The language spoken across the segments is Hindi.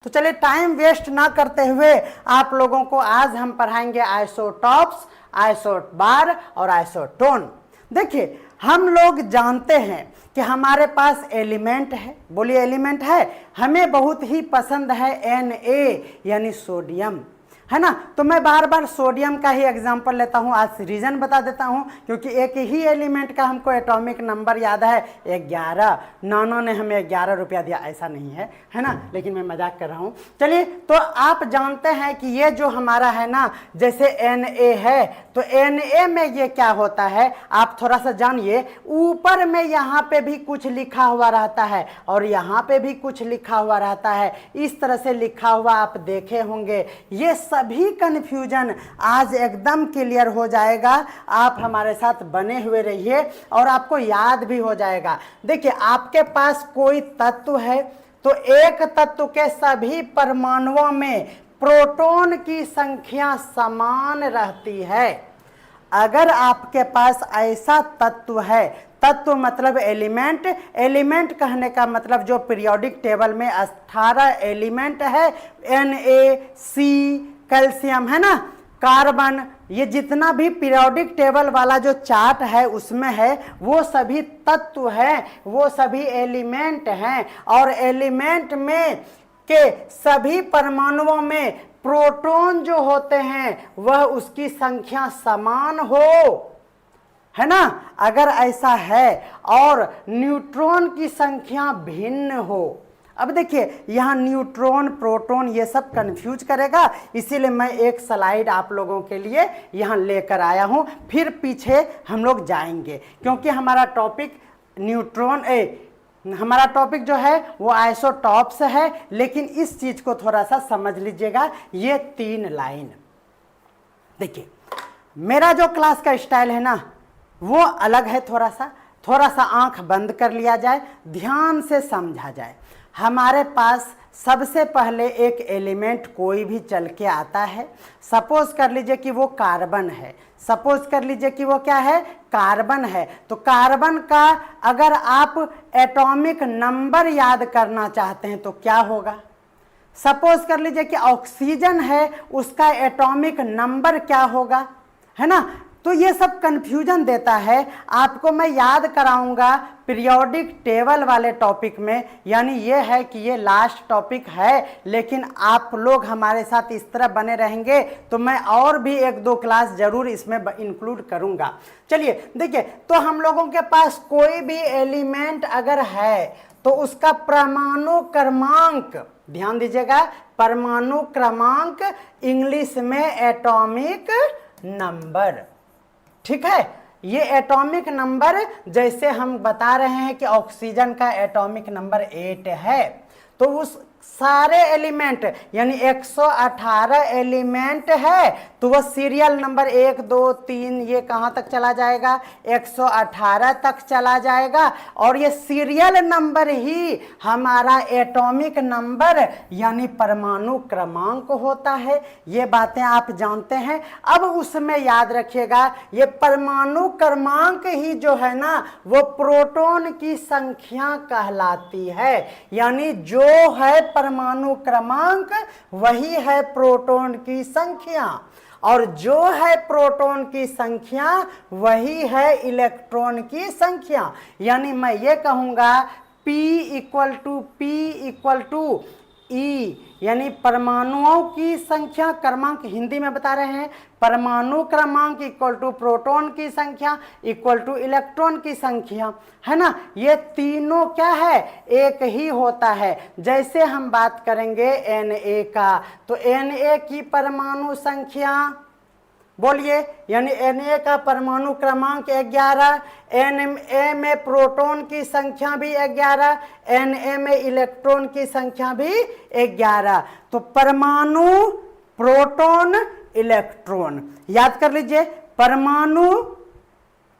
तो चलिए टाइम वेस्ट ना करते हुए आप लोगों को आज हम पढ़ाएंगे आइसोटॉप्स, आइसोबार और आइसोटोन। देखिए हम लोग जानते हैं कि हमारे पास एलिमेंट है, बोलिए एलिमेंट है, हमें बहुत ही पसंद है Na यानी सोडियम, है ना। तो मैं बार बार सोडियम का ही एग्जांपल लेता हूँ, आज रीजन बता देता हूँ क्योंकि एक ही एलिमेंट का हमको एटॉमिक नंबर याद है 11। नाना ने हमें 11 रुपया दिया, ऐसा नहीं है, है ना, लेकिन मैं मजाक कर रहा हूँ। चलिए तो आप जानते हैं कि ये जो हमारा है ना, जैसे Na है तो Na में ये क्या होता है आप थोड़ा सा जानिए। ऊपर में यहाँ पे भी कुछ लिखा हुआ रहता है और यहाँ पे भी कुछ लिखा हुआ रहता है, इस तरह से लिखा हुआ आप देखे होंगे। ये सभी कंफ्यूजन आज एकदम क्लियर हो जाएगा, आप हमारे साथ बने हुए रहिए और आपको याद भी हो जाएगा। देखिए आपके पास कोई तत्व है तो एक तत्व के सभी परमाणुओं में प्रोटॉन की संख्या समान रहती है। अगर आपके पास ऐसा तत्व है, तत्व मतलब एलिमेंट, एलिमेंट कहने का मतलब जो पीरियोडिक टेबल में 18 एलिमेंट है, Na, C, कैल्शियम, है ना, कार्बन, ये जितना भी पीरियोडिक टेबल वाला जो चार्ट है उसमें है, वो सभी तत्व हैं, वो सभी एलिमेंट हैं। और एलिमेंट में के सभी परमाणुओं में प्रोटॉन जो होते हैं वह उसकी संख्या समान हो, है ना। अगर ऐसा है और न्यूट्रॉन की संख्या भिन्न हो, अब देखिए यहाँ न्यूट्रॉन प्रोटॉन ये सब कंफ्यूज करेगा, इसीलिए मैं एक स्लाइड आप लोगों के लिए यहाँ लेकर आया हूँ, फिर पीछे हम लोग जाएंगे क्योंकि हमारा टॉपिक हमारा टॉपिक जो है वो आइसोटॉप्स है। लेकिन इस चीज को थोड़ा सा समझ लीजिएगा, ये 3 लाइन। देखिए मेरा जो क्लास का स्टाइल है ना वो अलग है, थोड़ा सा आंख बंद कर लिया जाए, ध्यान से समझा जाए। हमारे पास सबसे पहले एक एलिमेंट कोई भी चल के आता है, सपोज कर लीजिए कि वो कार्बन है, सपोज कर लीजिए कि वो क्या है, कार्बन है। तो कार्बन का अगर आप एटॉमिक नंबर याद करना चाहते हैं तो क्या होगा, सपोज कर लीजिए कि ऑक्सीजन है, उसका एटॉमिक नंबर क्या होगा, है ना। तो ये सब कंफ्यूजन देता है, आपको मैं याद कराऊंगा पीरियोडिक टेबल वाले टॉपिक में, यानी ये है कि ये लास्ट टॉपिक है, लेकिन आप लोग हमारे साथ इस तरह बने रहेंगे तो मैं और भी 1-2 क्लास जरूर इसमें इंक्लूड करूंगा। चलिए देखिए, तो हम लोगों के पास कोई भी एलिमेंट अगर है तो उसका परमाणु क्रमांक, ध्यान दीजिएगा, परमाणु क्रमांक, इंग्लिश में एटॉमिक नंबर, ठीक है। ये एटॉमिक नंबर, जैसे हम बता रहे हैं कि ऑक्सीजन का एटॉमिक नंबर 8 है, तो उस सारे एलिमेंट यानी 118 एलिमेंट है तो वह सीरियल नंबर 1 2 3 ये कहाँ तक चला जाएगा, 118 तक चला जाएगा। और ये सीरियल नंबर ही हमारा एटॉमिक नंबर यानी परमाणु क्रमांक होता है। ये बातें आप जानते हैं। अब उसमें याद रखिएगा, ये परमाणु क्रमांक ही जो है ना वो प्रोटॉन की संख्या कहलाती है, यानी जो है परमाणु क्रमांक वही है प्रोटॉन की संख्या, और जो है प्रोटॉन की संख्या वही है इलेक्ट्रॉन की संख्या। यानी मैं ये कहूंगा P इक्वल टू E, यानी परमाणुओं की संख्या, क्रमांक हिंदी में बता रहे हैं, परमाणु क्रमांक इक्वल टू प्रोटॉन की संख्या इक्वल टू इलेक्ट्रॉन की संख्या, है ना। ये तीनों क्या है, एक ही होता है। जैसे हम बात करेंगे Na का, तो Na की परमाणु संख्या बोलिए, यानी Na का परमाणु क्रमांक 11, Na में प्रोटॉन की संख्या भी 11, Na में इलेक्ट्रॉन की संख्या भी 11। तो परमाणु, प्रोटॉन, इलेक्ट्रॉन, याद कर लीजिए, परमाणु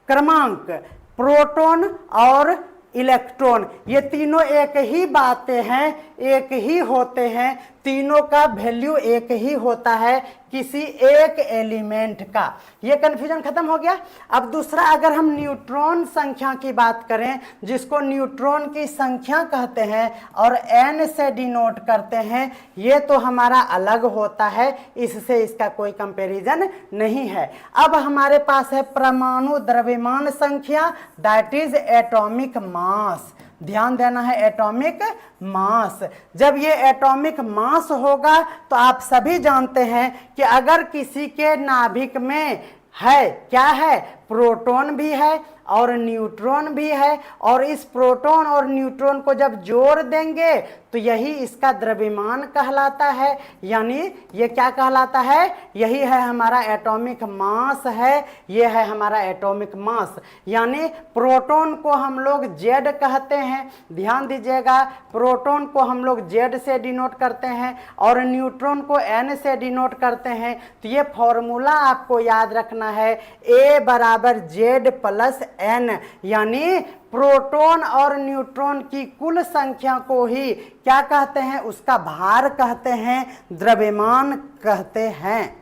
क्रमांक, प्रोटॉन और इलेक्ट्रॉन, ये तीनों एक ही बातें हैं, एक ही होते हैं, तीनों का वैल्यू एक ही होता है। किसी एक एलिमेंट का। ये कंफ्यूजन खत्म हो गया। अब दूसरा, अगर हम न्यूट्रॉन संख्या की बात करें, जिसको न्यूट्रॉन की संख्या कहते हैं और n से डिनोट करते हैं, ये तो हमारा अलग होता है, इससे इसका कोई कंपैरिजन नहीं है। अब हमारे पास है परमाणु द्रव्यमान संख्या, दैट इज एटॉमिक मास। ध्यान देना है, एटॉमिक मास। जब ये एटॉमिक मास होगा तो आप सभी जानते हैं कि अगर किसी के नाभिक में है, क्या है, प्रोटॉन भी है और न्यूट्रॉन भी है, और इस प्रोटॉन और न्यूट्रॉन को जब जोड़ देंगे तो यही इसका द्रव्यमान कहलाता है। यानी ये क्या कहलाता है, यही है हमारा एटॉमिक मास है, ये है हमारा एटॉमिक मास। यानी प्रोटॉन को हम लोग जेड कहते हैं, ध्यान दीजिएगा, प्रोटॉन को हम लोग जेड से डिनोट करते हैं और न्यूट्रॉन को एन से डिनोट करते हैं। तो ये फॉर्मूला आपको याद रखना है, ए बराबर जेड प्लस एन, यानी प्रोटॉन और न्यूट्रॉन की कुल संख्या को ही क्या कहते हैं, उसका भार कहते हैं, द्रव्यमान कहते हैं।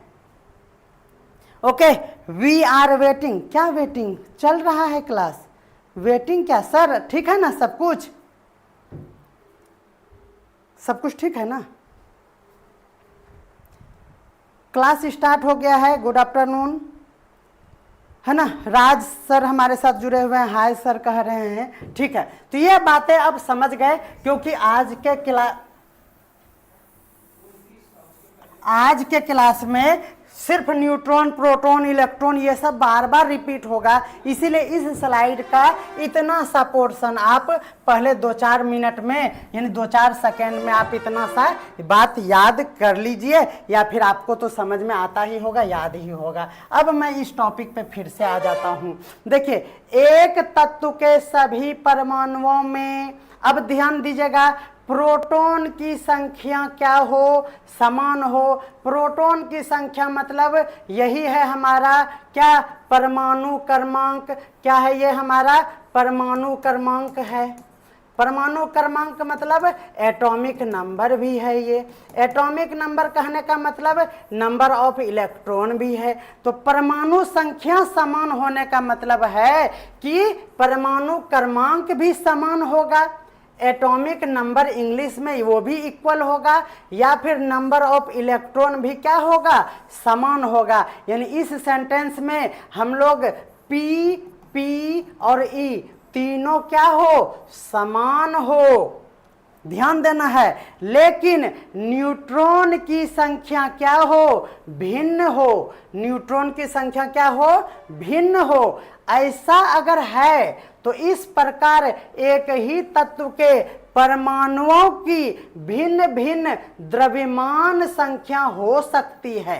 Okay, we are waiting. क्या वेटिंग चल रहा है क्लास? वेटिंग क्या सर? ठीक है ना सब कुछ? सब कुछ ठीक है ना? क्लास स्टार्ट हो गया है। गुड आफ्टरनून, है ना? राज सर हमारे साथ जुड़े हुए हैं, हाय सर कह रहे हैं। ठीक है, तो ये बातें अब समझ गए, क्योंकि आज के क्लास में सिर्फ न्यूट्रॉन, प्रोटॉन, इलेक्ट्रॉन ये सब बार बार रिपीट होगा, इसीलिए इस स्लाइड का इतना सा पोर्शन आप पहले 2-4 मिनट में, यानी 2-4 सेकेंड में आप इतना सा बात याद कर लीजिए, या फिर आपको तो समझ में आता ही होगा, याद ही होगा। अब मैं इस टॉपिक पे फिर से आ जाता हूँ। देखिए, एक तत्व के सभी परमाणुओं में, अब ध्यान दीजिएगा, प्रोटॉन की संख्या क्या हो, समान हो। प्रोटॉन की संख्या मतलब यही है हमारा क्या, परमाणु क्रमांक। क्या है ये हमारा? परमाणु क्रमांक है। परमाणु क्रमांक मतलब एटॉमिक नंबर भी है। ये एटॉमिक नंबर कहने का मतलब नंबर ऑफ इलेक्ट्रॉन भी है। तो परमाणु संख्या समान होने का मतलब है कि परमाणु क्रमांक भी समान होगा। एटॉमिक नंबर इंग्लिश में वो भी इक्वल होगा, या फिर नंबर ऑफ इलेक्ट्रॉन भी क्या होगा, समान होगा। यानी इस सेंटेंस में हम लोग पी, पी और ई तीनों क्या हो, समान हो, ध्यान देना है। लेकिन न्यूट्रॉन की संख्या क्या हो, भिन्न हो। न्यूट्रॉन की संख्या क्या हो, भिन्न हो। ऐसा अगर है तो इस प्रकार एक ही तत्व के परमाणुओं की भिन्न भिन्न द्रव्यमान संख्या हो सकती है।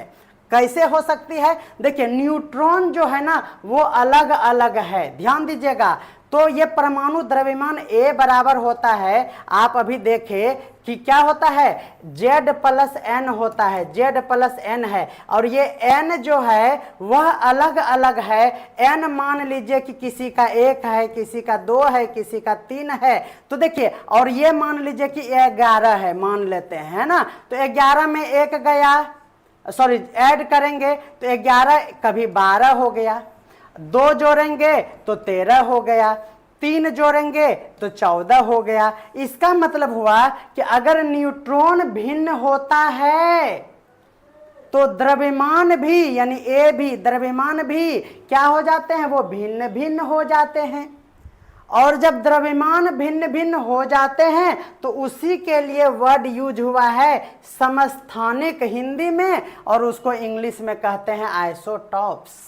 कैसे हो सकती है? देखिए, न्यूट्रॉन जो है ना वो अलग अलग है, ध्यान दीजिएगा। तो ये परमाणु द्रव्यमान A बराबर होता है, आप अभी देखें कि क्या होता है, Z प्लस N होता है, Z प्लस N है, और ये N जो है वह अलग अलग है। N मान लीजिए कि किसी का 1 है, किसी का 2 है, किसी का 3 है। तो देखिए, और ये मान लीजिए कि 11 है, मान लेते हैं ना, तो 11 में 1 गया, सॉरी ऐड करेंगे तो 11 कभी 12 हो गया, 2 जोड़ेंगे तो 13 हो गया, 3 जोड़ेंगे तो 14 हो गया। इसका मतलब हुआ कि अगर न्यूट्रॉन भिन्न होता है तो द्रव्यमान भी, यानी ए भी, द्रव्यमान भी क्या हो जाते हैं, वो भिन्न भिन्न हो जाते हैं। और जब द्रव्यमान भिन्न भिन्न हो जाते हैं तो उसी के लिए वर्ड यूज हुआ है समस्थानिक हिंदी में, और उसको इंग्लिश में कहते हैं आइसोटॉप्स।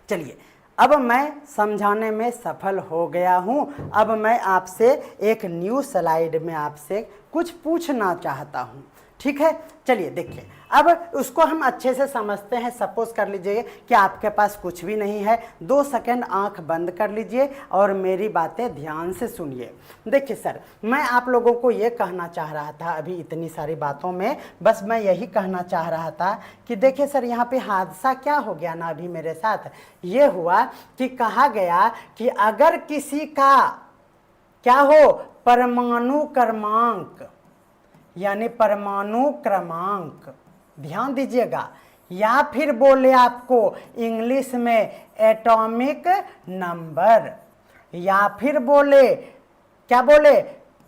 चलिए, अब मैं समझाने में सफल हो गया हूं। अब मैं आपसे एक न्यू स्लाइड में आपसे कुछ पूछना चाहता हूं, ठीक है? चलिए देखिए, अब उसको हम अच्छे से समझते हैं। सपोज कर लीजिए कि आपके पास कुछ भी नहीं है, 2 सेकंड आंख बंद कर लीजिए और मेरी बातें ध्यान से सुनिए। देखिए सर, मैं आप लोगों को ये कहना चाह रहा था, अभी इतनी सारी बातों में बस मैं यही कहना चाह रहा था कि देखिए सर, यहाँ पे हादसा क्या हो गया ना अभी मेरे साथ, ये हुआ कि कहा गया कि अगर किसी का क्या हो, परमाणु क्रमांक, यानी परमाणु क्रमांक, ध्यान दीजिएगा, या फिर बोले आपको इंग्लिश में एटॉमिक नंबर, या फिर बोले क्या बोले,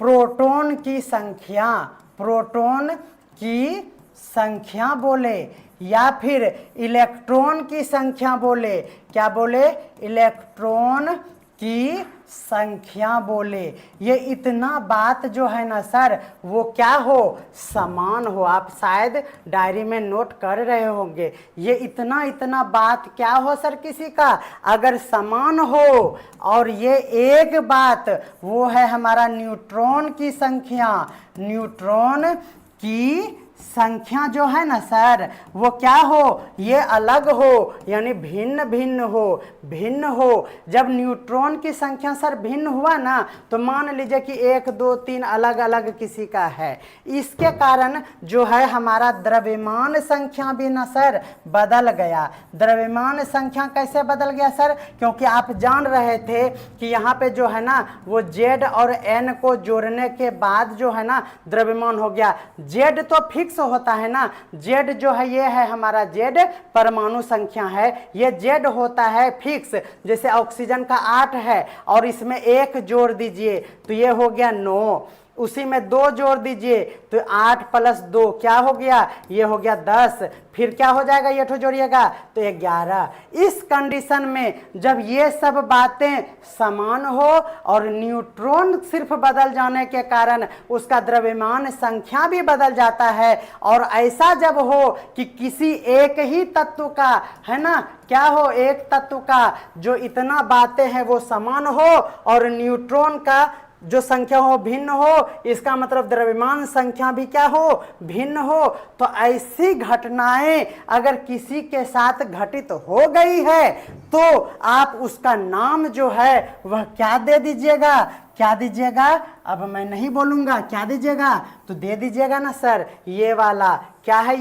प्रोटॉन की संख्या, प्रोटॉन की संख्या बोले, या फिर इलेक्ट्रॉन की संख्या बोले, क्या बोले, इलेक्ट्रॉन की संख्या बोले। ये इतना बात जो है ना सर वो क्या हो, समान हो। आप शायद डायरी में नोट कर रहे होंगे, ये इतना बात क्या हो सर किसी का, अगर समान हो। और ये एक बात वो है हमारा न्यूट्रॉन की संख्या, न्यूट्रॉन की संख्या जो है ना सर वो क्या हो, ये अलग हो, यानी भिन्न भिन्न हो, भिन्न हो। जब न्यूट्रॉन की संख्या सर भिन्न हुआ ना तो मान लीजिए कि 1 2 3 अलग अलग किसी का है, इसके कारण जो है हमारा द्रव्यमान संख्या भी ना सर बदल गया। द्रव्यमान संख्या कैसे बदल गया सर, क्योंकि आप जान रहे थे कि यहाँ पे जो है ना वो Z और N को जोड़ने के बाद जो है ना द्रव्यमान हो गया। Z तो फिक्स होता है ना, Z जो है ये है हमारा Z परमाणु संख्या है, ये Z होता है फिक्स। जैसे ऑक्सीजन का 8 है और इसमें 1 जोड़ दीजिए तो ये हो गया 9, उसी में 2 जोड़ दीजिए तो 8 + 2 क्या हो गया, ये हो गया 10, फिर क्या हो जाएगा, ये ठो जोड़िएगा तो 11। इस कंडीशन में जब ये सब बातें समान हो और न्यूट्रॉन सिर्फ बदल जाने के कारण उसका द्रव्यमान संख्या भी बदल जाता है, और ऐसा जब हो कि किसी एक ही तत्व का है ना क्या हो, एक तत्व का जो इतना बातें हैं वो समान हो और न्यूट्रॉन का जो संख्या हो भिन्न हो, इसका मतलब द्रव्यमान संख्या भी क्या हो, भिन्न हो। तो ऐसी घटनाएं अगर किसी के साथ घटित हो गई है तो आप उसका नाम जो है वह क्या दे दीजिएगा, क्या दीजिएगा, अब मैं नहीं बोलूंगा, क्या दीजिएगा, तो दे दीजिएगा ना सर ये वाला, क्या है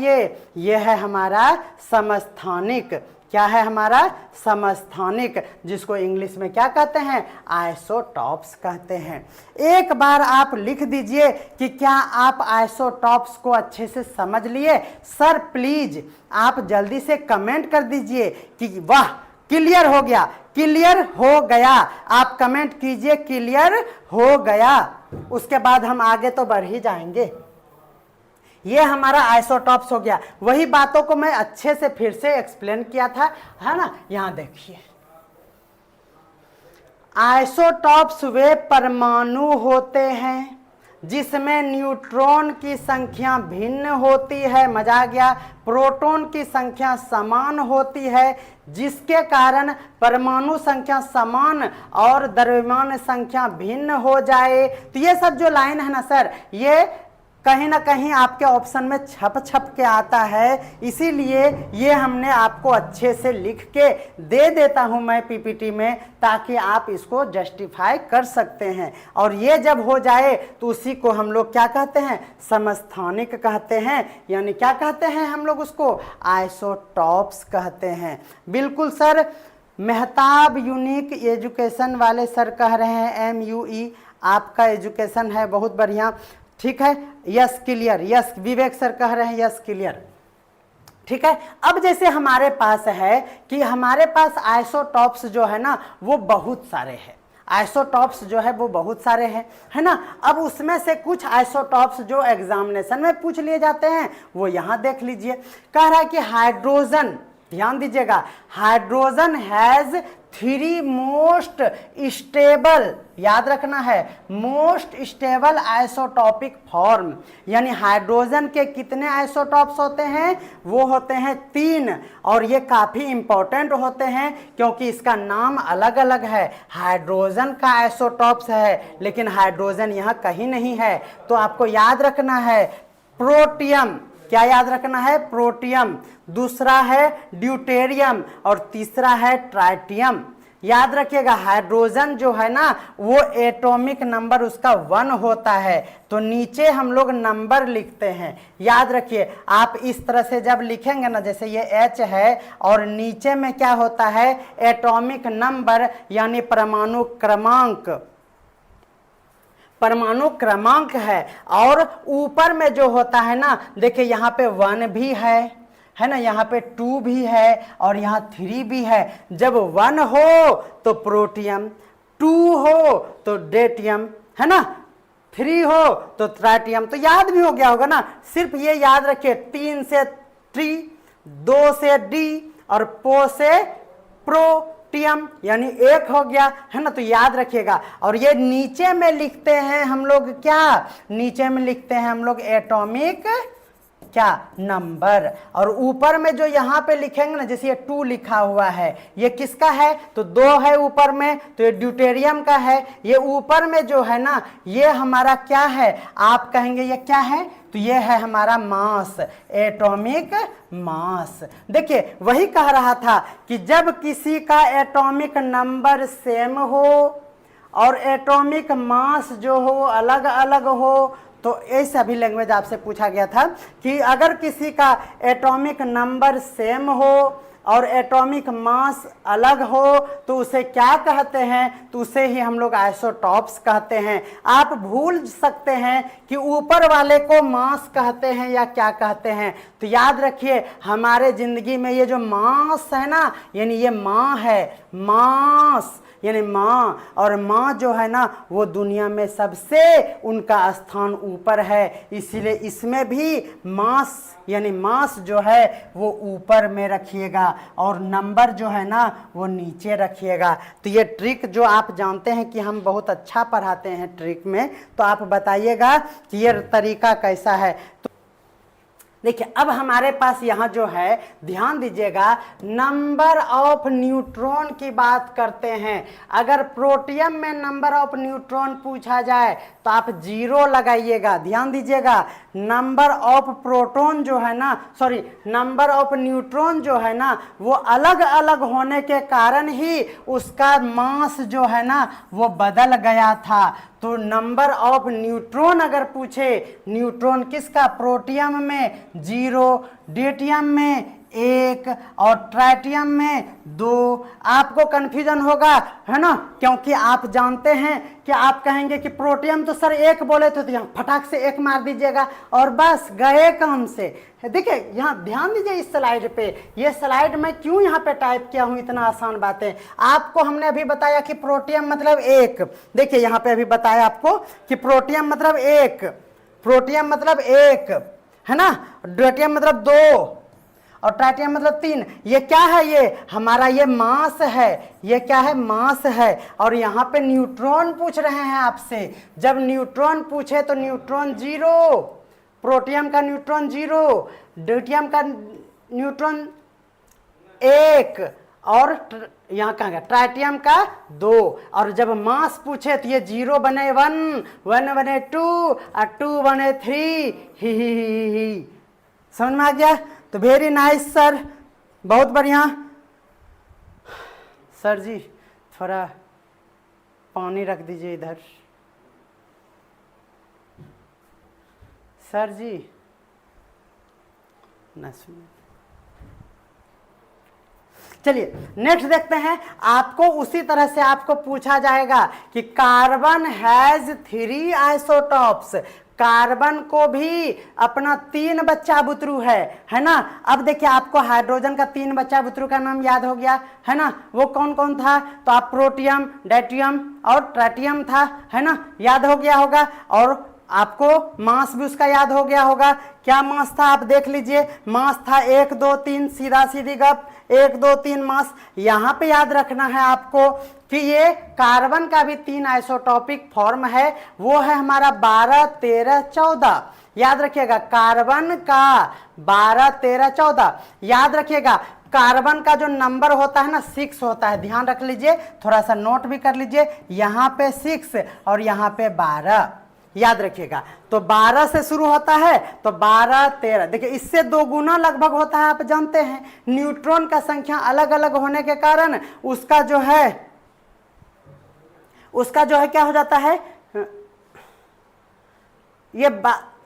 ये है हमारा समस्थानिक। क्या है हमारा समस्थानिक, जिसको इंग्लिश में क्या कहते हैं, आइसोटॉप्स कहते हैं। एक बार आप लिख दीजिए कि क्या आप आइसोटॉप्स को अच्छे से समझ लिए। सर प्लीज आप जल्दी से कमेंट कर दीजिए कि वाह क्लियर हो गया, क्लियर हो गया। आप कमेंट कीजिए क्लियर हो गया, उसके बाद हम आगे तो बढ़ ही जाएंगे। ये हमारा आइसोटॉप्स हो गया। वही बातों को मैं अच्छे से फिर से एक्सप्लेन किया था, है ना। यहां देखिए, आइसोटॉप्स वे परमाणु होते हैं जिसमें न्यूट्रॉन की संख्या भिन्न होती है, मजा आ गया, प्रोटॉन की संख्या समान होती है, जिसके कारण परमाणु संख्या समान और द्रव्यमान संख्या भिन्न हो जाए। तो ये सब जो लाइन है ना सर, ये कहीं ना कहीं आपके ऑप्शन में छप के आता है, इसीलिए ये हमने आपको अच्छे से लिख के दे देता हूं मैं पीपीटी में, ताकि आप इसको जस्टिफाई कर सकते हैं। और ये जब हो जाए तो उसी को हम लोग क्या कहते हैं, समस्थानिक कहते हैं, यानी क्या कहते हैं हम लोग उसको, आइसोटॉप्स कहते हैं। बिल्कुल सर, मेहताब यूनिक एजुकेशन वाले सर कह रहे हैं MUE, आपका एजुकेशन है बहुत बढ़िया, ठीक है। यस क्लियर, यस विवेक सर कह रहे हैं यस क्लियर, ठीक है। अब जैसे हमारे पास है कि हमारे पास आइसोटॉप्स जो है ना वो बहुत सारे हैं, आइसोटॉप्स जो है वो बहुत सारे हैं, है ना। अब उसमें से कुछ आइसोटॉप्स जो एग्जामिनेशन में पूछ लिए जाते हैं वो यहाँ देख लीजिए। कह रहा है कि हाइड्रोजन, ध्यान दीजिएगा, हाइड्रोजन हैज 3 मोस्ट स्टेबल, याद रखना है, मोस्ट स्टेबल आइसोटॉपिक फॉर्म, यानी हाइड्रोजन के कितने आइसोटॉप्स होते हैं, वो होते हैं 3, और ये काफ़ी इंपॉर्टेंट होते हैं क्योंकि इसका नाम अलग अलग है। हाइड्रोजन का आइसोटॉप्स है लेकिन हाइड्रोजन यहाँ कहीं नहीं है, तो आपको याद रखना है प्रोटियम, क्या याद रखना है, प्रोटियम, दूसरा है ड्यूटेरियम और तीसरा है ट्राइटियम। याद रखिएगा हाइड्रोजन जो है ना वो एटॉमिक नंबर उसका 1 होता है, तो नीचे हम लोग नंबर लिखते हैं। याद रखिए, आप इस तरह से जब लिखेंगे ना, जैसे ये H है और नीचे में क्या होता है, एटॉमिक नंबर यानी परमाणु क्रमांक, परमाणु क्रमांक है। और ऊपर में जो होता है ना, देखिए यहाँ पे 1 भी है ना, यहाँ पे 2 भी है और यहाँ 3 भी है। जब 1 हो तो प्रोटियम, 2 हो तो डेटियम, है ना, 3 हो तो ट्राइटियम। तो याद भी हो गया होगा ना। सिर्फ ये याद रखिए, 3 से ट्री, 2 से डी और पो से प्रोटियम, यानी 1 हो गया, है ना। तो याद रखिएगा। और ये नीचे में लिखते हैं हम लोग क्या, नीचे में लिखते हैं हम लोग एटॉमिक क्या, नंबर। और ऊपर में जो यहाँ पे लिखेंगे ना, जैसे ये 2 लिखा हुआ है, ये किसका है, तो 2 है ऊपर में, तो ये ड्यूटेरियम का है। ये ऊपर में जो है ना, ये हमारा क्या है, आप कहेंगे ये क्या है, तो ये है हमारा मास, एटॉमिक मास। देखिए वही कह रहा था कि जब किसी का एटॉमिक नंबर सेम हो और एटॉमिक मास जो हो अलग अलग हो, तो ये सभी लैंग्वेज आपसे पूछा गया था कि अगर किसी का एटॉमिक नंबर सेम हो और एटॉमिक मास अलग हो तो उसे क्या कहते हैं, तो उसे ही हम लोग आइसोटॉप्स कहते हैं। आप भूल सकते हैं कि ऊपर वाले को मास कहते हैं या क्या कहते हैं। तो याद रखिए, हमारे जिंदगी में ये जो मास है ना, यानी ये माँ है, मास यानी माँ, और माँ जो है ना वो दुनिया में सबसे उनका स्थान ऊपर है, इसीलिए इसमें भी मास यानी मास जो है वो ऊपर में रखिएगा और नंबर जो है ना वो नीचे रखिएगा। तो ये ट्रिक जो आप जानते हैं कि हम बहुत अच्छा पढ़ाते हैं ट्रिक में, तो आप बताइएगा कि ये तरीका कैसा है। तो देखिए अब हमारे पास यहाँ जो है, ध्यान दीजिएगा, नंबर ऑफ न्यूट्रॉन की बात करते हैं। अगर प्रोटियम में नंबर ऑफ न्यूट्रॉन पूछा जाए तो आप 0 लगाइएगा। ध्यान दीजिएगा, नंबर ऑफ प्रोटॉन जो है ना, सॉरी नंबर ऑफ न्यूट्रॉन जो है ना, वो अलग अलग होने के कारण ही उसका मास जो है ना वो बदल गया था। तो नंबर ऑफ न्यूट्रॉन अगर पूछे, न्यूट्रॉन किसका, प्रोटियम में 0, डेटियम में 1 और ट्राइटियम में 2। आपको कंफ्यूजन होगा, है ना, क्योंकि आप जानते हैं कि आप कहेंगे कि प्रोटियम तो सर 1 बोले थे, तो यहाँ फटाक से 1 मार दीजिएगा और बस गए काम से। देखिए यहाँ ध्यान दीजिए इस स्लाइड पे, ये स्लाइड मैं क्यों यहाँ पे टाइप किया हूँ, इतना आसान बातें आपको हमने अभी बताया कि प्रोटियम मतलब 1। देखिए यहाँ पे अभी बताया आपको कि प्रोटियम मतलब 1, प्रोटियम मतलब 1, है ना, ड्यूटेरियम मतलब 2 और ट्राइटियम मतलब 3। ये क्या है, ये हमारा ये मास है, ये क्या है, मास है। और यहाँ पे न्यूट्रॉन पूछ रहे हैं आपसे। जब न्यूट्रॉन पूछे तो न्यूट्रॉन 0, प्रोटियम का न्यूट्रॉन 0, ड्यूटेरियम का न्यूट्रॉन 1 और यहाँ कहाँ गया, ट्राइटियम का 2। और जब मास पूछे तो ये 0 बने 1, 1 बने 2 और 2 बने 3। ही समझ में आ गया। तो वेरी नाइस सर, बहुत बढ़िया। सर जी थोड़ा पानी रख दीजिए इधर। सर जी ना सुनिए। चलिए नेक्स्ट देखते हैं। आपको उसी तरह से आपको पूछा जाएगा कि कार्बन हैज 3 आइसोटॉप्स, कार्बन को भी अपना 3 बच्चा बुतरू है ना। अब देखिए आपको हाइड्रोजन का 3 बच्चा बुतरू का नाम याद हो गया है ना, वो कौन कौन था, तो आप प्रोटियम, डेटियम और ट्राइटियम था, है ना, याद हो गया होगा। और आपको मास भी उसका याद हो गया होगा। क्या मास था आप देख लीजिए, मास था 1 2 3, सीधा सीधी गप 1 2 3 मास। यहाँ पे याद रखना है आपको कि ये कार्बन का भी 3 आइसोटॉपिक फॉर्म है, वो है हमारा 12 13 14। याद रखिएगा कार्बन का 12 13 14 याद रखिएगा। कार्बन का जो नंबर होता है ना 6 होता है, ध्यान रख लीजिए, थोड़ा सा नोट भी कर लीजिए। यहाँ पे 6 और यहाँ पे 12 याद रखिएगा। तो 12 से शुरू होता है तो 12 13, देखिए इससे 2 गुना लगभग होता है। आप जानते हैं न्यूट्रॉन का संख्या अलग अलग होने के कारण उसका जो है क्या हो जाता है, ये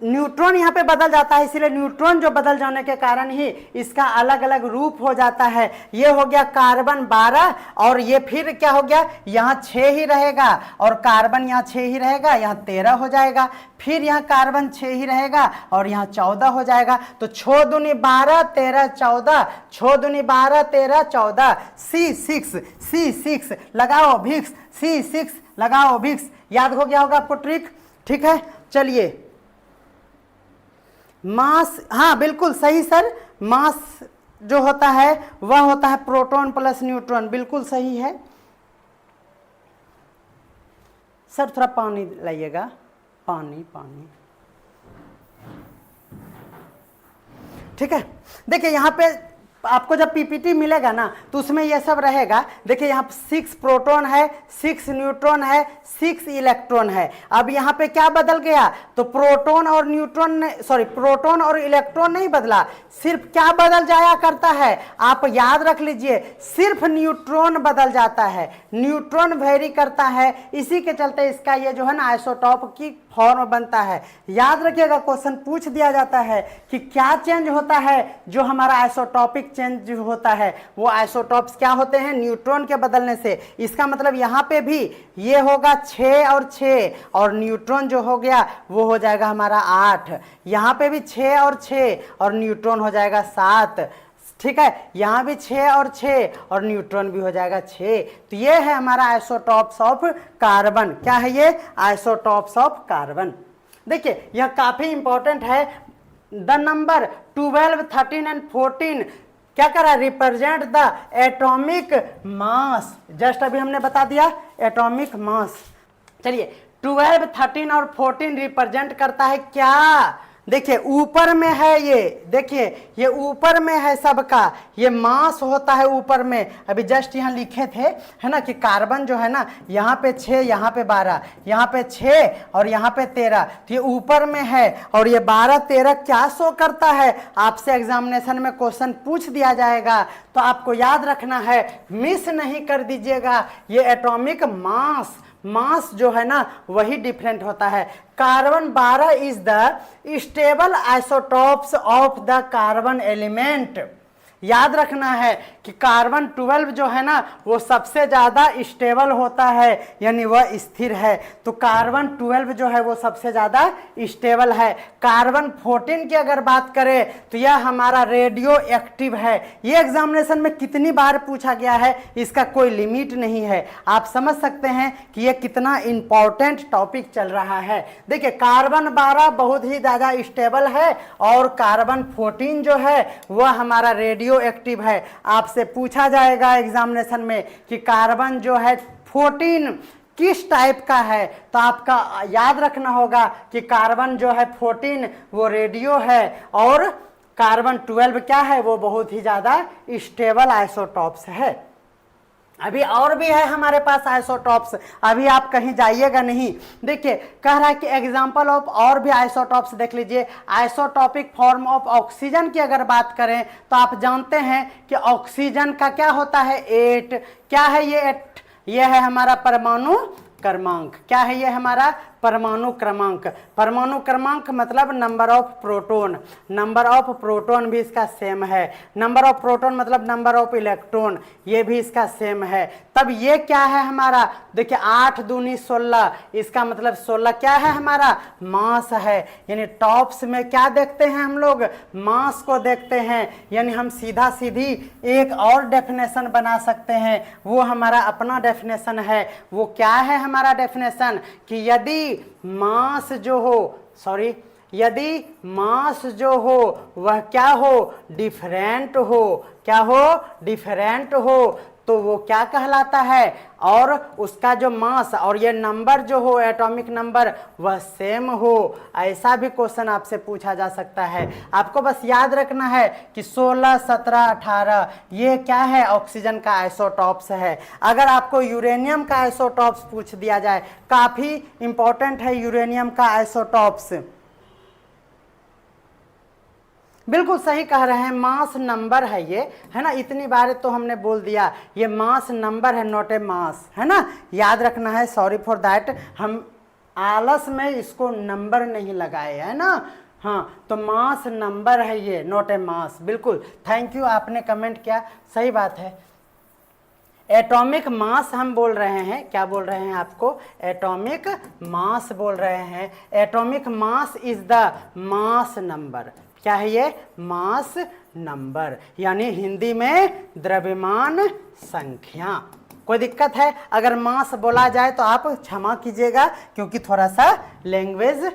न्यूट्रॉन यहाँ पे बदल जाता है, इसीलिए न्यूट्रॉन जो बदल जाने के कारण ही इसका अलग अलग रूप हो जाता है। ये हो गया कार्बन 12 और ये फिर क्या हो गया, यहाँ 6 ही रहेगा और कार्बन यहाँ 6 ही रहेगा, यहाँ 13 हो जाएगा। फिर यहाँ कार्बन 6 ही रहेगा और यहाँ 14 हो जाएगा। तो 6 दूनी 12 13 14, 6 दूनी 12 13 14, C6 लगाओ भिक्स, C6 लगाओ भिक्स। याद हो गया होगा आपको ट्रिक, ठीक है। चलिए मास, हाँ बिल्कुल सही सर, मास जो होता है वह होता है प्रोटॉन प्लस न्यूट्रॉन, बिल्कुल सही है सर। थोड़ा पानी लाइएगा, पानी। ठीक है, देखिए यहाँ पे आपको जब पीपीटी मिलेगा ना तो उसमें ये सब रहेगा। देखिए यहाँ 6 प्रोटॉन है, 6 न्यूट्रॉन है, 6 इलेक्ट्रॉन है। अब यहाँ पे क्या बदल गया, तो प्रोटॉन और न्यूट्रॉन, सॉरी प्रोटॉन और इलेक्ट्रॉन नहीं बदला, सिर्फ क्या बदल जाया करता है, आप याद रख लीजिए, सिर्फ न्यूट्रॉन बदल जाता है, न्यूट्रॉन वेरी करता है। इसी के चलते इसका ये जो है ना आइसोटॉप की फॉर्म बनता है। याद रखिएगा, क्वेश्चन पूछ दिया जाता है कि क्या चेंज होता है, जो हमारा आइसोटॉपिक चेंज होता है वो आइसोटॉप्स क्या होते हैं, न्यूट्रॉन के बदलने से। इसका मतलब यहाँ पे भी ये होगा 6 और 6 और न्यूट्रॉन जो हो गया वो हो जाएगा हमारा 8। यहाँ पे भी 6 और 6 और न्यूट्रॉन हो जाएगा 7, ठीक है। यहाँ भी 6 और 6 और न्यूट्रॉन भी हो जाएगा 6। तो ये है हमारा आइसोटॉप्स ऑफ कार्बन। क्या है ये, आइसोटॉप्स ऑफ कार्बन। देखिए यह काफी इंपॉर्टेंट है। द नंबर 12, 13 एंड 14 क्या करा, represent the atomic mass. Just अभी हमने बता दिया एटॉमिक मास। चलिए 12, 13 और 14 रिप्रेजेंट करता है क्या, देखिए ऊपर में है ये, देखिए ये ऊपर में है सबका, ये मास होता है ऊपर में। अभी जस्ट यहाँ लिखे थे है ना कि कार्बन जो है ना यहाँ पे 6, यहाँ पे 12, यहाँ पे 6 और यहाँ पे 13, तो ये ऊपर में है। और ये 12 13 क्या शो करता है, आपसे एग्जामिनेशन में क्वेश्चन पूछ दिया जाएगा, तो आपको याद रखना है, मिस नहीं कर दीजिएगा। ये एटॉमिक मास जो है ना वही डिफरेंट होता है। Carbon 12 is the stable isotopes of the carbon element. याद रखना है कि कार्बन 12 जो है ना वो सबसे ज़्यादा स्टेबल होता है, यानी वह स्थिर है। तो कार्बन 12 जो है वो सबसे ज़्यादा स्टेबल है। कार्बन 14 की अगर बात करें तो यह हमारा रेडियो एक्टिव है। ये एग्जामिनेशन में कितनी बार पूछा गया है इसका कोई लिमिट नहीं है। आप समझ सकते हैं कि ये कितना इंपॉर्टेंट टॉपिक चल रहा है। देखिए कार्बन 12 बहुत ही ज़्यादा स्टेबल है और कार्बन 14 जो है वह हमारा रेडियो एक्टिव है। आपसे पूछा जाएगा एग्जामिनेशन में कि कार्बन जो है 14 किस टाइप का है, तो आपका याद रखना होगा कि कार्बन जो है 14 वो रेडियो है और कार्बन 12 क्या है, वो बहुत ही ज्यादा स्टेबल आइसोटॉप्स है। अभी और भी है हमारे पास आइसोटॉप्स, अभी आप कहीं जाइएगा नहीं। देखिए कह रहा है कि एग्जांपल ऑफ और भी आइसोटॉप्स देख लीजिए। आइसोटॉपिक फॉर्म ऑफ ऑक्सीजन की अगर बात करें तो आप जानते हैं कि ऑक्सीजन का क्या होता है 8। क्या है ये 8, ये है हमारा परमाणु क्रमांक। क्या है ये हमारा परमाणु क्रमांक। परमाणु क्रमांक मतलब number of proton, number of proton भी इसका सेम है। नंबर ऑफ प्रोटॉन मतलब नंबर ऑफ इलेक्ट्रॉन, ये भी इसका सेम है। तब ये क्या है हमारा, देखिए 8 दूनी 16, इसका मतलब 16 क्या है हमारा मास है। यानी टॉप्स में क्या देखते हैं हम लोग, मास को देखते हैं। यानी हम सीधा सीधी एक और डेफिनेशन बना सकते हैं, वो हमारा अपना डेफिनेशन है। वो क्या है हमारा डेफिनेशन कि यदि मास जो हो, सॉरी यदि मास जो हो वह क्या हो, डिफरेंट हो। क्या हो, डिफरेंट हो, तो वो क्या कहलाता है, और उसका जो मास और ये नंबर जो हो एटॉमिक नंबर वह सेम हो। ऐसा भी क्वेश्चन आपसे पूछा जा सकता है। आपको बस याद रखना है कि 16 17 18 ये क्या है, ऑक्सीजन का आइसोटॉप्स है। अगर आपको यूरेनियम का आइसोटॉप्स पूछ दिया जाए, काफी इंपॉर्टेंट है यूरेनियम का आइसोटॉप्स। बिल्कुल सही कह रहे हैं, मास नंबर है ये, है ना। इतनी बार तो हमने बोल दिया ये मास नंबर है, नॉट ए मास, है ना। याद रखना है, सॉरी फॉर दैट। हम आलस में इसको नंबर नहीं लगाए, है ना। हाँ, तो मास नंबर है ये, नॉट ए मास। बिल्कुल, थैंक यू, आपने कमेंट किया, सही बात है। एटॉमिक मास हम बोल रहे हैं, क्या बोल रहे हैं आपको, एटॉमिक मास बोल रहे हैं। Atomic mass is the mass number. क्या है ये, मास नंबर, यानी हिंदी में द्रव्यमान संख्या। कोई दिक्कत है अगर मास बोला जाए तो आप क्षमा कीजिएगा, क्योंकि थोड़ा सा लैंग्वेज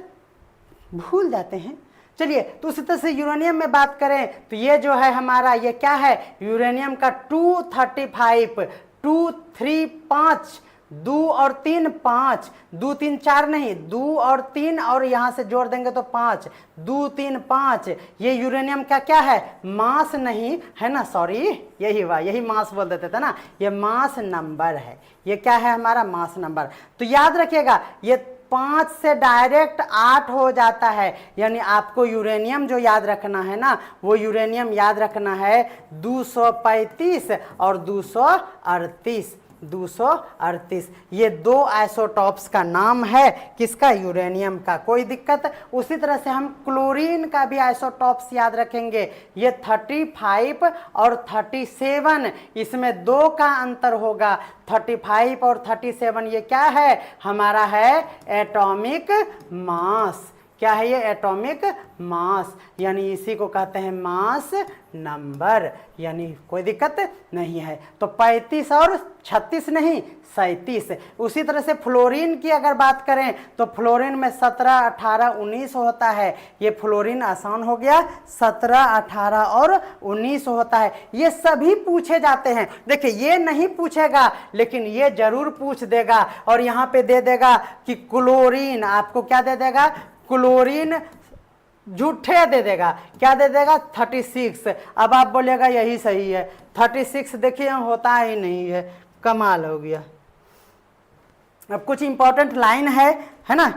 भूल जाते हैं। चलिए, तो उसी तरह से यूरेनियम में बात करें तो ये जो है हमारा, ये क्या है, यूरेनियम का 235, 2 3 5, 2 और 3 5, 2 3 4 नहीं, 2 और 3 और यहाँ से जोड़ देंगे तो 5, 2 3 5। ये यूरेनियम का क्या है, मास नहीं है ना, सॉरी, यही हुआ, यही मास बोल देते थे ना, ये मास नंबर है। ये क्या है हमारा, मास नंबर। तो याद रखिएगा, ये 5 से डायरेक्ट 8 हो जाता है, यानी आपको यूरेनियम जो याद रखना है ना, वो यूरेनियम याद रखना है 235 और 238, 238। ये दो आइसोटॉप्स का नाम है, किसका, यूरेनियम का। कोई दिक्कत। उसी तरह से हम क्लोरीन का भी आइसोटॉप्स याद रखेंगे, ये 35 और 37, इसमें 2 का अंतर होगा। 35 और 37 ये क्या है हमारा, है एटॉमिक मास। क्या है ये, एटॉमिक मास, यानी इसी को कहते हैं मास नंबर, यानी कोई दिक्कत नहीं है। तो 35 और 36 नहीं, 37। उसी तरह से फ्लोरीन की अगर बात करें तो फ्लोरीन में 17 18 19 होता है। ये फ्लोरीन आसान हो गया, 17 18 और 19 होता है। ये सभी पूछे जाते हैं। देखिए, ये नहीं पूछेगा लेकिन ये जरूर पूछ देगा, और यहाँ पे दे देगा कि क्लोरीन, आपको क्या दे देगा, क्लोरीन झूठे दे देगा, क्या दे देगा, 36। अब आप बोलेगा यही सही है, 36 देखिए होता ही नहीं है, कमाल हो गया। अब कुछ इंपॉर्टेंट लाइन है ना,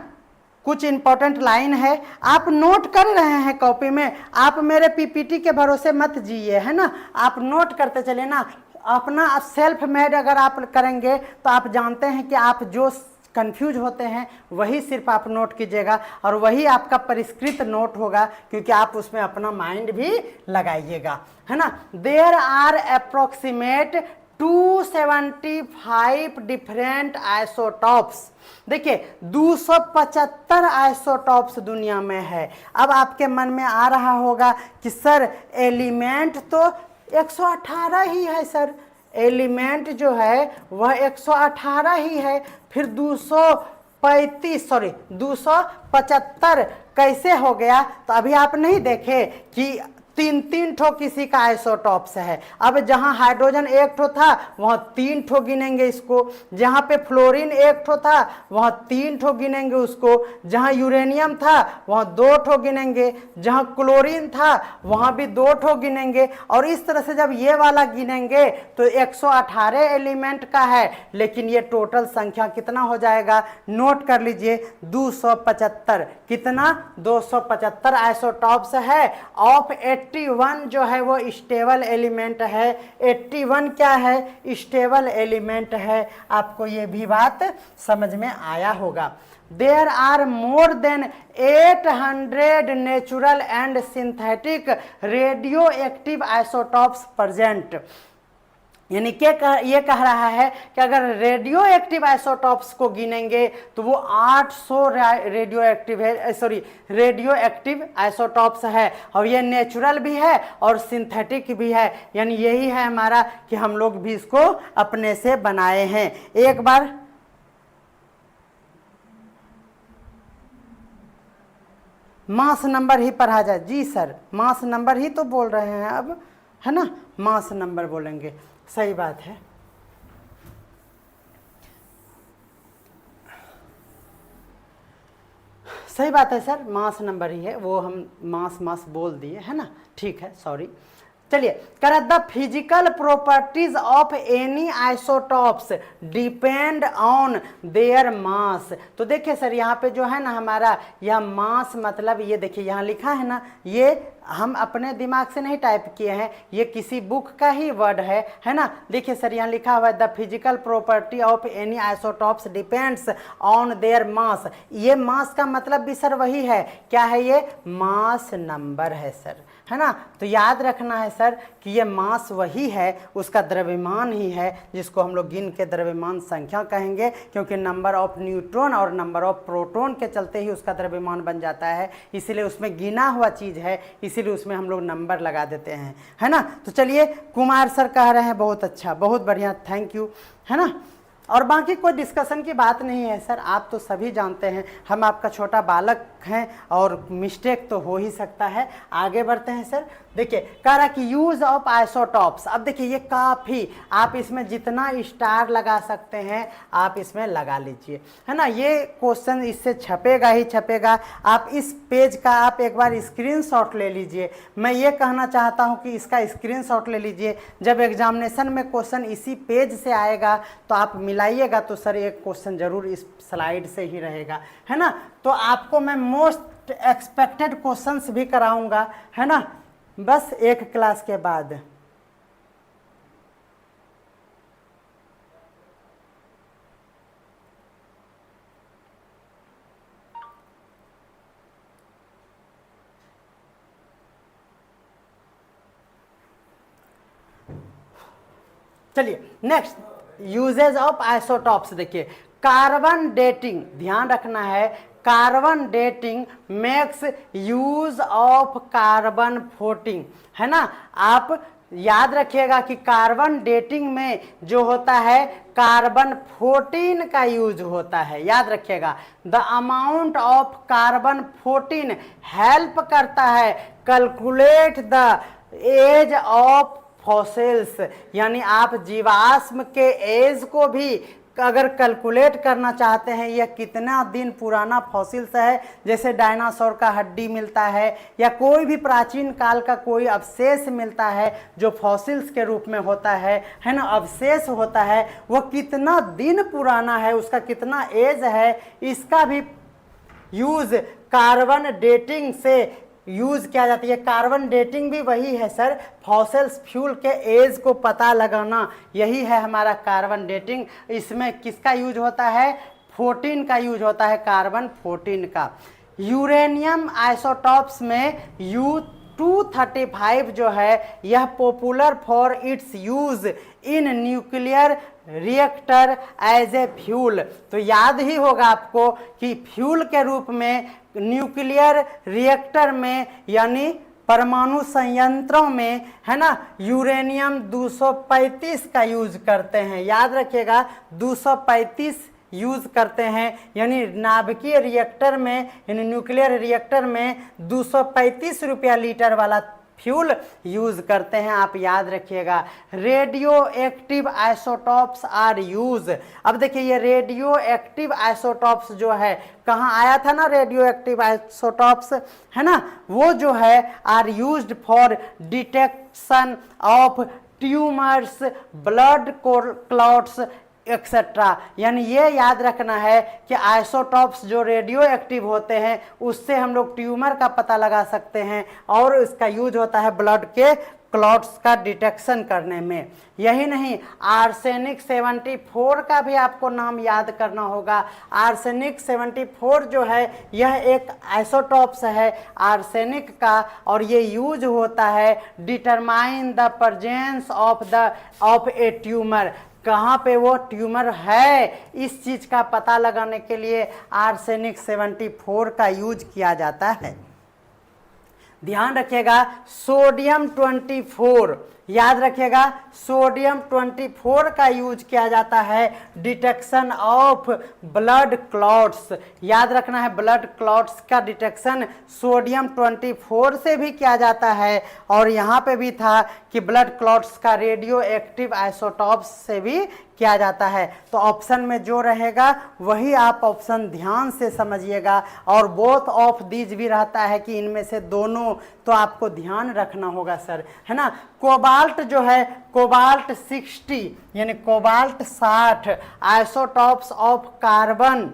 कुछ इंपॉर्टेंट लाइन है, आप नोट कर रहे हैं कॉपी में, आप मेरे पीपीटी के भरोसे मत जिए, है ना, आप नोट करते चले ना। अपना सेल्फ मेड अगर आप करेंगे तो आप जानते हैं कि आप जो कंफ्यूज होते हैं वही सिर्फ आप नोट कीजिएगा, और वही आपका परिष्कृत नोट होगा, क्योंकि आप उसमें अपना माइंड भी लगाइएगा, है ना। There are approximate 275 different isotopes. देखिए, 275 आइसोटॉप्स दुनिया में है। अब आपके मन में आ रहा होगा कि सर एलिमेंट तो 118 ही है सर, एलिमेंट जो है वह 118 ही है, फिर 275 कैसे हो गया। तो अभी आप नहीं देखे कि 3 ठो किसी का आइसोटॉप्स है। अब जहां हाइड्रोजन 1 ठो था वहां 3 ठो गिनेंगे इसको, जहां पे फ्लोरीन 1 ठो था वहां 3 ठो गिनेंगे उसको, जहां यूरेनियम था वहां 2 ठो गिनेंगे, जहां क्लोरीन था वहां भी 2 ठो गिनेंगे, और इस तरह से जब ये वाला गिनेंगे तो 118 एलिमेंट का है, लेकिन ये टोटल संख्या कितना हो जाएगा, नोट कर लीजिए, 275। कितना, 275 आइसोटॉप्स है। ऑफ 81 जो है वो स्टेबल एलिमेंट है। 81 क्या है, स्टेबल एलिमेंट है। आपको ये भी बात समझ में आया होगा। There are more than 800 natural and synthetic radioactive isotopes present. यानी क्या ये कह रहा है कि अगर रेडियो एक्टिव आइसोटॉप्स को गिनेंगे तो वो 800 रेडियो एक्टिव आइसोटॉप्स है, और ये नेचुरल भी है और सिंथेटिक भी है। यानी यही है हमारा कि हम लोग भी इसको अपने से बनाए हैं। एक बार मास नंबर ही पढ़ा जाए। जी सर, मास नंबर ही तो बोल रहे हैं अब, है ना, मास नंबर बोलेंगे, सही बात है। सही बात है सर, मास नंबर ही है, वो हम मास बोल दिए, है ना, ठीक है, सॉरी। चलिए, कर the physical properties of any isotopes depend on their mass. तो देखिए सर, यहाँ पे जो है ना हमारा यह मास, मतलब ये देखिए यहाँ लिखा है ना, ये हम अपने दिमाग से नहीं टाइप किए हैं, ये किसी बुक का ही वर्ड है ना। देखिए सर यहाँ लिखा हुआ है the physical property of any isotopes depends on their mass. ये मास का मतलब भी सर वही है, क्या है ये, मास नंबर है सर, है ना। तो याद रखना है सर कि ये मास वही है, उसका द्रव्यमान ही है, जिसको हम लोग गिन के द्रव्यमान संख्या कहेंगे, क्योंकि नंबर ऑफ न्यूट्रॉन और नंबर ऑफ प्रोटॉन के चलते ही उसका द्रव्यमान बन जाता है, इसीलिए उसमें गिना हुआ चीज़ है, इसीलिए उसमें हम लोग नंबर लगा देते हैं, है ना। तो चलिए कुमार सर कह रहे हैं बहुत अच्छा, बहुत बढ़िया, थैंक यू, है ना। और बाकी कोई डिस्कशन की बात नहीं है सर, आप तो सभी जानते हैं हम आपका छोटा बालक हैं और मिस्टेक तो हो ही सकता है। आगे बढ़ते हैं सर। देखिए कह रहा कि यूज ऑफ आइसोटॉप्स। अब देखिए ये काफ़ी, आप इसमें जितना स्टार लगा सकते हैं आप इसमें लगा लीजिए, है ना। ये क्वेश्चन इससे छपेगा ही छपेगा। आप इस पेज का आप एक बार स्क्रीनशॉट ले लीजिए। मैं ये कहना चाहता हूँ कि इसका स्क्रीनशॉट ले लीजिए, जब एग्जामिनेशन में क्वेश्चन इसी पेज से आएगा तो आप मिलाइएगा तो सर एक क्वेश्चन जरूर इस स्लाइड से ही रहेगा, है ना। तो आपको मैं मोस्ट एक्सपेक्टेड क्वेश्चंस भी कराऊंगा, है ना, बस एक क्लास के बाद। चलिए नेक्स्ट, यूजेज ऑफ आइसोटॉप्स। देखिए कार्बन डेटिंग, ध्यान रखना है, carbon dating makes use of carbon 14, है ना। आप याद रखिएगा कि कार्बन डेटिंग में जो होता है कार्बन 14 का यूज होता है, याद रखिएगा। The amount of carbon 14 help करता है calculate the age of fossils, यानी आप जीवाश्म के एज को भी अगर कैलकुलेट करना चाहते हैं, यह कितना दिन पुराना फॉसिल्स है, जैसे डायनासोर का हड्डी मिलता है या कोई भी प्राचीन काल का कोई अवशेष मिलता है जो फॉसिल्स के रूप में होता है ना, अवशेष होता है, वह कितना दिन पुराना है, उसका कितना एज है, इसका भी यूज कार्बन डेटिंग से यूज किया जाती है। कार्बन डेटिंग भी वही है सर, फॉसिल्स फ्यूल के एज को पता लगाना, यही है हमारा कार्बन डेटिंग। इसमें किसका यूज होता है, 14 का यूज होता है, कार्बन 14 का। यूरेनियम आइसोटॉप्स में U-235 जो है यह popular for its use in nuclear reactor as a fuel. तो याद ही होगा आपको कि फ्यूल के रूप में न्यूक्लियर रिएक्टर में यानी परमाणु संयंत्रों में, है ना, यूरेनियम 235 का यूज करते हैं। याद रखिएगा 235 यूज करते हैं, यानी नाभिकीय रिएक्टर में यानी न्यूक्लियर रिएक्टर में 235 रुपया लीटर वाला फ्यूल यूज करते हैं, आप याद रखिएगा। Radioactive isotopes are use. अब देखिए ये रेडियो एक्टिव आइसोटॉप्स जो है, कहाँ आया था ना रेडियो एक्टिव आइसोटॉप्स, है ना, वो जो है are used for detection of tumours, blood clots etcetera. यानी ये याद रखना है कि आइसोटॉप्स जो रेडियो एक्टिव होते हैं उससे हम लोग ट्यूमर का पता लगा सकते हैं और इसका यूज होता है ब्लड के क्लॉट्स का डिटेक्शन करने में। यही नहीं, आर्सेनिक 74 का भी आपको नाम याद करना होगा। आर्सेनिक 74 जो है यह एक आइसोटॉप्स है आर्सेनिक का, और ये यूज होता है determine the presence of A tumour, कहाँ पे वो ट्यूमर है इस चीज का पता लगाने के लिए आर्सेनिक 74 का यूज किया जाता है। ध्यान रखिएगा सोडियम 24, याद रखिएगा सोडियम 24 का यूज किया जाता है डिटेक्शन ऑफ ब्लड क्लॉट्स। याद रखना है ब्लड क्लॉट्स का डिटेक्शन सोडियम 24 से भी किया जाता है, और यहाँ पे भी था कि ब्लड क्लॉट्स का रेडियो एक्टिव आइसोटॉप्स से भी किया जाता है। तो ऑप्शन में जो रहेगा वही आप ऑप्शन ध्यान से समझिएगा, और बोथ ऑफ दीज भी रहता है कि इनमें से दोनों, तो आपको ध्यान रखना होगा सर, है ना। कोबाल्ट जो है कोबाल्ट 60 यानी कोबाल्ट 60 आइसोटॉप्स ऑफ कार्बन,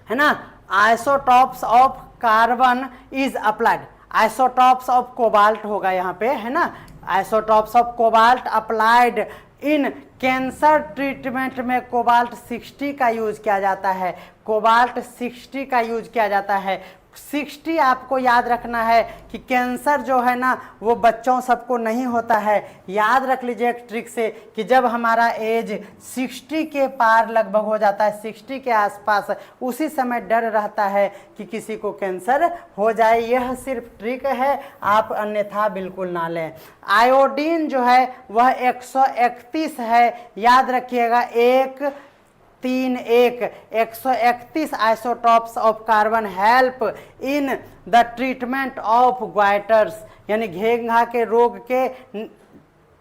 है ना, isotopes of carbon is applied. Isotopes of cobalt होगा यहाँ पे, है ना। Isotopes of cobalt applied in cancer treatment में कोबाल्ट 60 का यूज किया जाता है, कोबाल्ट 60 का यूज किया जाता है। 60 आपको याद रखना है कि कैंसर जो है ना वो बच्चों सबको नहीं होता है। याद रख लीजिए एक ट्रिक से कि जब हमारा एज 60 के पार लगभग हो जाता है, 60 के आसपास, उसी समय डर रहता है कि किसी को कैंसर हो जाए। यह सिर्फ ट्रिक है, आप अन्यथा बिल्कुल ना लें। आयोडीन जो है वह 131 है, याद रखिएगा, 131 isotopes of carbon help in the treatment of goiters, यानी घेंघा के रोग के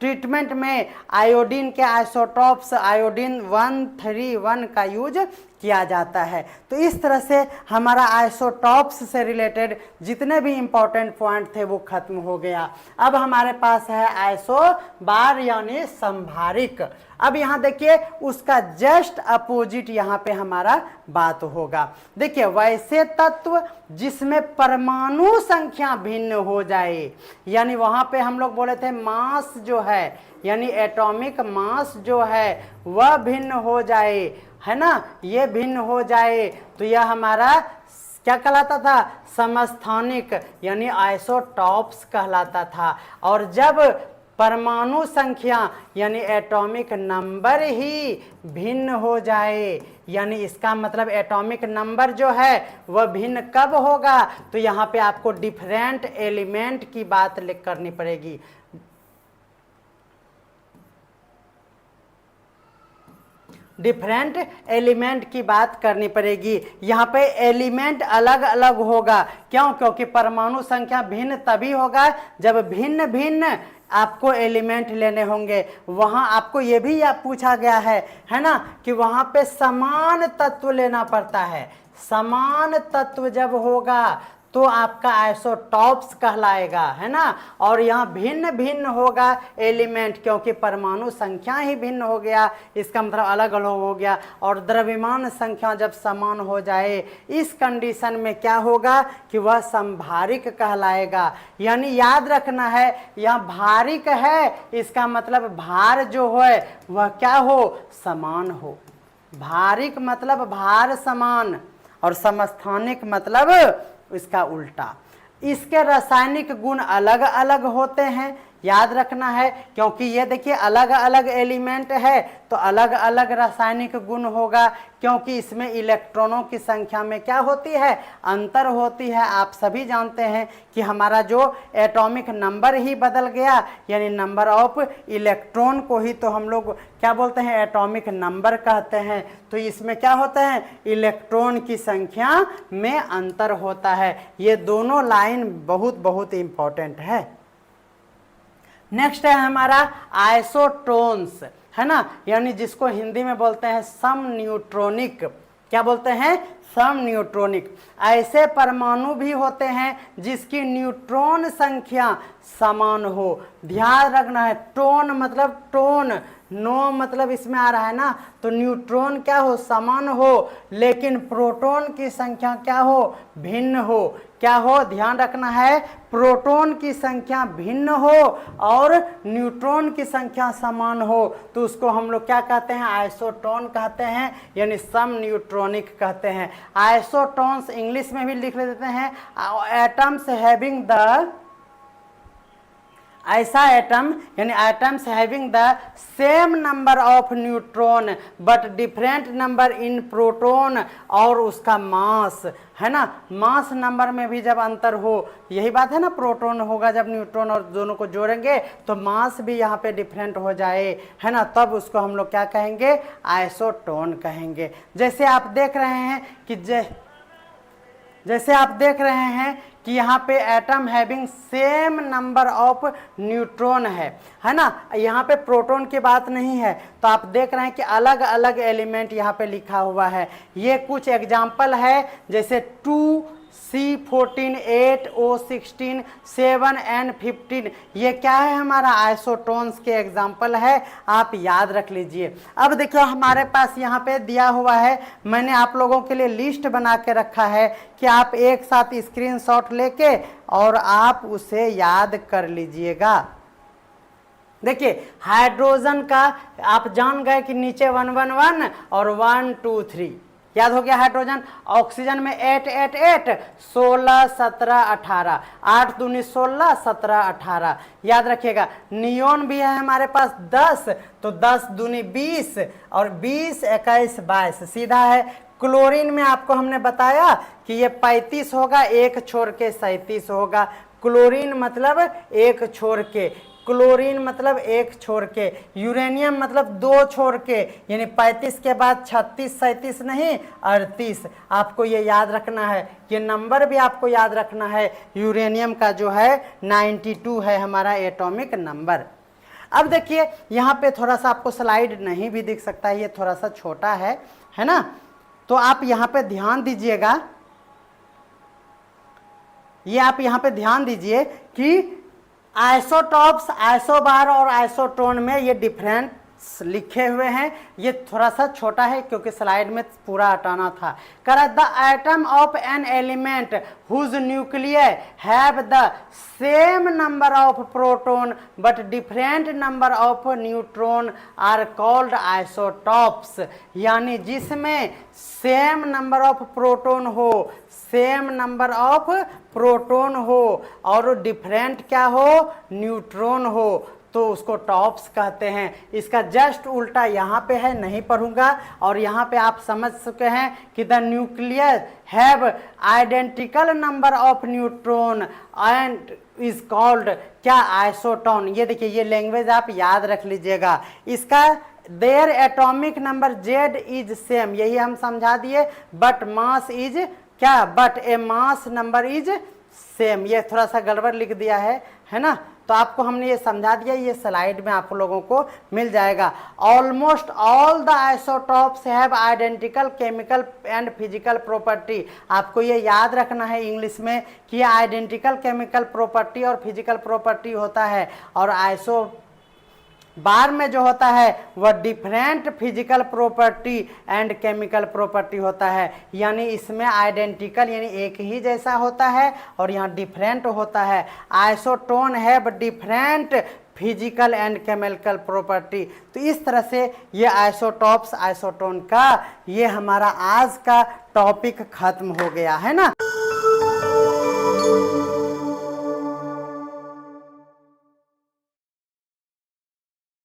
ट्रीटमेंट में आयोडीन के आइसोटॉप्स आयोडीन 131 का यूज किया जाता है। तो इस तरह से हमारा आइसोटॉप्स से रिलेटेड जितने भी इंपॉर्टेंट पॉइंट थे वो खत्म हो गया। अब हमारे पास है आइसोबार यानी संभारिक। अब यहाँ देखिए उसका जस्ट अपोजिट यहाँ पे हमारा बात होगा। देखिए वैसे तत्व जिसमें परमाणु संख्या भिन्न हो जाए, यानी वहाँ पे हम लोग बोले थे मास जो है यानी एटॉमिक मास जो है वह भिन्न हो जाए, है ना, ये भिन्न हो जाए तो यह हमारा क्या कहलाता था, समस्थानिक यानी आइसोटॉप्स कहलाता था। और जब परमाणु संख्या यानी एटॉमिक नंबर ही भिन्न हो जाए, यानी इसका मतलब एटॉमिक नंबर जो है वह भिन्न कब होगा, तो यहाँ पे आपको डिफरेंट एलिमेंट की बात करनी पड़ेगी। डिफरेंट एलिमेंट की बात करनी पड़ेगी। यहाँ पे एलिमेंट अलग अलग होगा, क्यों, क्योंकि परमाणु संख्या भिन्न तभी होगा जब भिन्न भिन्न आपको एलिमेंट लेने होंगे। वहाँ आपको ये भी पूछा गया है ना, कि वहाँ पे समान तत्व लेना पड़ता है। समान तत्व जब होगा तो आपका आइसोटॉप्स कहलाएगा, है ना। और यहाँ भिन्न भिन्न होगा एलिमेंट, क्योंकि परमाणु संख्या ही भिन्न हो गया, इसका मतलब अलग अलग हो गया। और द्रव्यमान संख्या जब समान हो जाए, इस कंडीशन में क्या होगा कि वह संभारिक कहलाएगा। यानी याद रखना है यहाँ भारिक है, इसका मतलब भार जो है वह क्या हो, समान हो। भारिक मतलब भार समान, और समस्थानिक मतलब इसका उल्टा। इसके रासायनिक गुण अलग अलग होते हैं, याद रखना है, क्योंकि ये देखिए अलग अलग एलिमेंट है तो अलग अलग रासायनिक गुण होगा, क्योंकि इसमें इलेक्ट्रॉनों की संख्या में क्या होती है, अंतर होती है। आप सभी जानते हैं कि हमारा जो एटॉमिक नंबर ही बदल गया, यानी नंबर ऑफ इलेक्ट्रॉन को ही तो हम लोग क्या बोलते हैं, एटॉमिक नंबर कहते हैं। तो इसमें क्या होता है, इलेक्ट्रॉन की संख्या में अंतर होता है। ये दोनों लाइन बहुत बहुत इंपॉर्टेंट है। नेक्स्ट है हमारा आइसोटोन्स, है ना, यानी जिसको हिंदी में बोलते हैं सम न्यूट्रॉनिक। क्या बोलते हैं, सम न्यूट्रॉनिक। ऐसे परमाणु भी होते हैं जिसकी न्यूट्रॉन संख्या समान हो। ध्यान रखना है, टोन मतलब टोन, नो मतलब इसमें आ रहा है ना, तो न्यूट्रॉन क्या हो, समान हो, लेकिन प्रोटॉन की संख्या क्या हो, भिन्न हो। क्या हो, ध्यान रखना है, प्रोटॉन की संख्या भिन्न हो और न्यूट्रॉन की संख्या समान हो, तो उसको हम लोग क्या कहते हैं, आइसोटोन कहते हैं, यानी सम न्यूट्रॉनिक कहते हैं। आइसोटोन्स इंग्लिश में भी लिख देते हैं, एटम्स हैविंग द, ऐसा एटम यानी atoms having the same number of neutron but different number in proton, और उसका मास, है ना, मास नंबर में भी जब अंतर हो, यही बात है ना, प्रोटॉन होगा जब न्यूट्रॉन और दोनों को जोड़ेंगे तो मास भी यहाँ पे डिफरेंट हो जाए, है ना, तब उसको हम लोग क्या कहेंगे, आइसोटोन कहेंगे। जैसे आप देख रहे हैं कि जैसे आप देख रहे हैं कि यहाँ पे atom having same number of neutron है ना, यहाँ पे प्रोटॉन की बात नहीं है, तो आप देख रहे हैं कि अलग अलग एलिमेंट यहाँ पे लिखा हुआ है। ये कुछ एग्जाम्पल है, जैसे 2 C14 8 O16 7 N15 ये क्या है हमारा आइसोटोन्स के एग्जाम्पल है, आप याद रख लीजिए। अब देखिए हमारे पास यहाँ पे दिया हुआ है, मैंने आप लोगों के लिए लिस्ट बना के रखा है कि आप एक साथ स्क्रीनशॉट लेके और आप उसे याद कर लीजिएगा। देखिए हाइड्रोजन का आप जान गए कि नीचे 111 और 123 याद हो गया हाइड्रोजन। ऑक्सीजन में 8 8 8 16 17 18 8 दूनी 16 17 18 याद रखिएगा। नियोन भी है हमारे पास 10 तो 10 दूनी 20 और 20 21 22 सीधा है। क्लोरीन में आपको हमने बताया कि ये 35 होगा, एक छोड़ के 37 होगा। क्लोरीन मतलब एक छोड़ के, क्लोरीन मतलब एक छोड़ के, यूरेनियम मतलब दो छोड़ के, यानी 35 के बाद 36 37 नहीं 38। आपको ये याद रखना है, ये नंबर भी आपको याद रखना है। यूरेनियम का जो है 92 है हमारा एटॉमिक नंबर। अब देखिए यहाँ पे थोड़ा सा आपको स्लाइड नहीं भी दिख सकता है, ये थोड़ा सा छोटा है ना, तो आप यहाँ पे ध्यान दीजिएगा। ये आप यहाँ पे ध्यान दीजिए कि आइसोटॉप्स, आइसोबार और आइसोटोन में ये डिफरेंस लिखे हुए हैं। ये थोड़ा सा छोटा है क्योंकि स्लाइड में पूरा हटाना था। कर the atom of an element whose nuclear have the same number of proton but different number of neutron are called isotopes. यानी जिसमें सेम नंबर ऑफ प्रोटॉन हो, सेम नंबर ऑफ प्रोटॉन हो और डिफरेंट क्या हो, न्यूट्रॉन हो, तो उसको टॉप्स कहते हैं। इसका जस्ट उल्टा यहाँ पे है, नहीं पढ़ूंगा। और यहाँ पे आप समझ चुके हैं कि the nucleus have identical number of neutron and is called क्या, आइसोटोन। ये देखिए ये लैंग्वेज आप याद रख लीजिएगा। इसका their atomic number Z is same, यही हम समझा दिए, बट मास इज क्या, but A mass number is same. ये थोड़ा सा गड़बड़ लिख दिया है ना, तो आपको हमने ये समझा दिया, ये स्लाइड में आप लोगों को मिल जाएगा। Almost all the isotopes have identical chemical and physical property. आपको ये याद रखना है इंग्लिश में कि ये आइडेंटिकल केमिकल प्रॉपर्टी और फिजिकल प्रॉपर्टी होता है, और आइसो बार में जो होता है वह different physical property and chemical property होता है। यानी इसमें आइडेंटिकल यानी एक ही जैसा होता है और यहाँ डिफरेंट होता है। Isotone have different physical and chemical property. तो इस तरह से ये आइसोटॉप्स, आइसोटोन का ये हमारा आज का टॉपिक खत्म हो गया है ना।